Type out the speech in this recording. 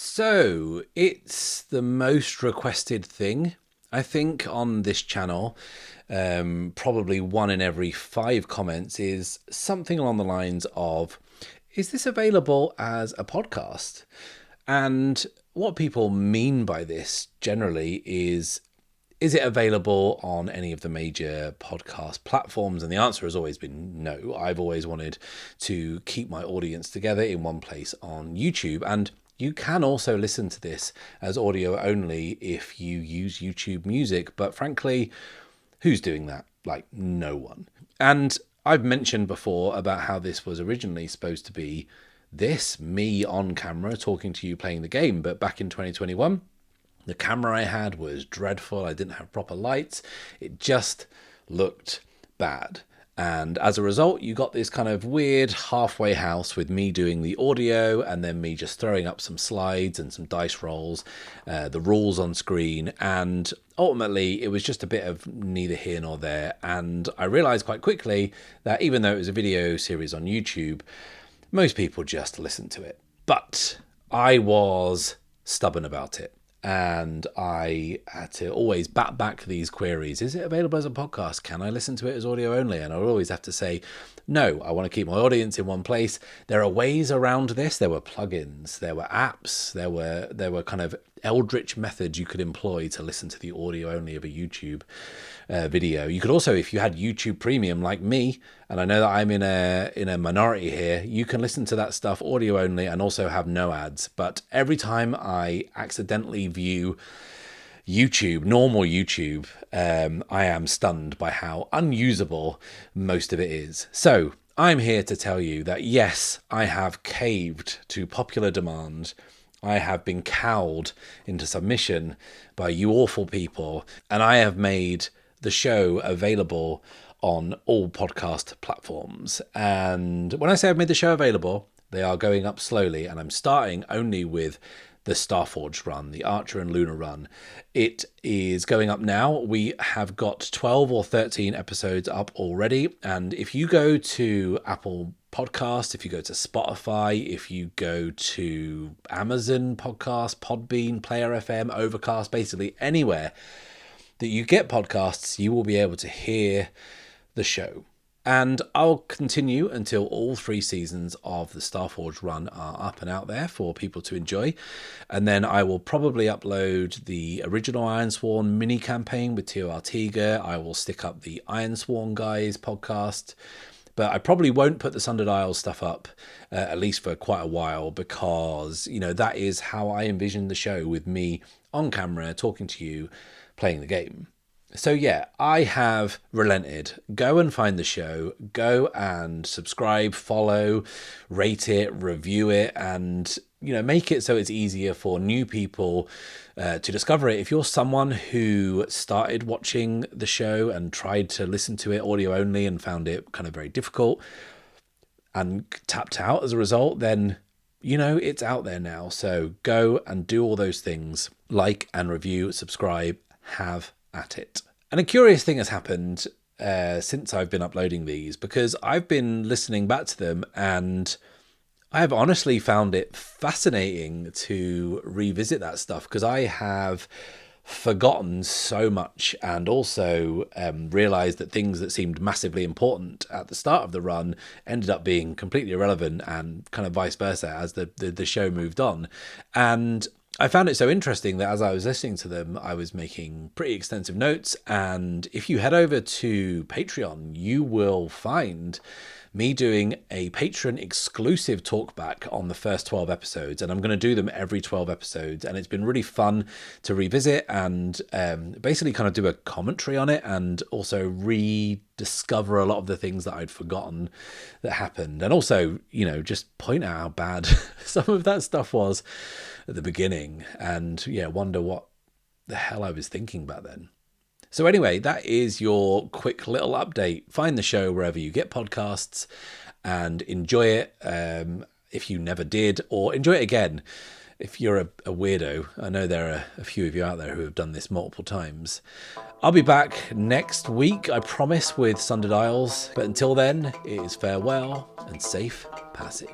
So, it's the most requested thing, I think, on this channel. Probably 1 in every 5 comments is something along the lines of, is this available as a podcast? And what people mean by this generally is it available on any of the major podcast platforms? And the answer has always been no. I've always wanted to keep my audience together in one place on YouTube. And you can also listen to this as audio only if you use YouTube Music. But frankly, who's doing that? Like, no one. And I've mentioned before about how this was originally supposed to be me on camera talking to you playing the game. But back in 2021, the camera I had was dreadful. I didn't have proper lights. It just looked bad. And as a result, you got this kind of weird halfway house with me doing the audio and then me just throwing up some slides and some dice rolls, the rules on screen. And ultimately, it was just a bit of neither here nor there. And I realized quite quickly that even though it was a video series on YouTube, most people just listen to it. But I was stubborn about it. And I had to always bat back these queries. Is it available as a podcast? Can I listen to it as audio only? And I would always have to say, no, I want to keep my audience in one place. There are ways around this. There were plugins, there were apps, there were kind of eldritch methods you could employ to listen to the audio only of a YouTube video. You could also, if you had YouTube Premium like me, and I know that I'm in a minority here, you can listen to that stuff audio only and also have no ads. But every time I accidentally view YouTube, normal YouTube, I am stunned by how unusable most of it is. So I'm here to tell you that yes, I have caved to popular demand. I have been cowed into submission by you awful people, and I have made the show available on all podcast platforms. And when I say I've made the show available, they are going up slowly, and I'm starting only with the Starforged run, the Archer and Luna run. It is going up now. We have got 12 or 13 episodes up already. And if you go to Apple Podcast, if you go to Spotify, if you go to Amazon Podcast, Podbean, Player FM, Overcast, basically anywhere that you get podcasts, you will be able to hear the show. And I'll continue until all 3 seasons of the Starforged run are up and out there for people to enjoy. And then I will probably upload the original Ironsworn mini campaign with Tio Artiga. I will stick up the Ironsworn Guys podcast. But I probably won't put the Sundered Isles stuff up, at least for quite a while, because, you know, that is how I envision the show, with me on camera talking to you, playing the game. So yeah, I have relented. Go and find the show. Go and subscribe, follow, rate it, review it, and, you know, make it so it's easier for new people to discover it. If you're someone who started watching the show and tried to listen to it audio only and found it kind of very difficult and tapped out as a result, then, you know, it's out there now. So go and do all those things. Like and review, subscribe, have at it. And a curious thing has happened since I've been uploading these, because I've been listening back to them and I have honestly found it fascinating to revisit that stuff, because I have forgotten so much, and also realized that things that seemed massively important at the start of the run ended up being completely irrelevant, and kind of vice versa as the show moved on. And I found it so interesting that as I was listening to them, I was making pretty extensive notes. And if you head over to Patreon, you will find me doing a patron exclusive talkback on the first 12 episodes. And I'm going to do them every 12 episodes. And it's been really fun to revisit and basically kind of do a commentary on it, and also rediscover a lot of the things that I'd forgotten that happened. And also, you know, just point out how bad some of that stuff was at the beginning, and yeah, wonder what the hell I was thinking back then. So anyway, that is your quick little update. Find the show wherever you get podcasts and enjoy it if you never did, or enjoy it again if you're a weirdo. I know there are a few of you out there who have done this multiple times. I'll be back next week, I promise, with Sundered Isles. But until then, it is farewell and safe passage.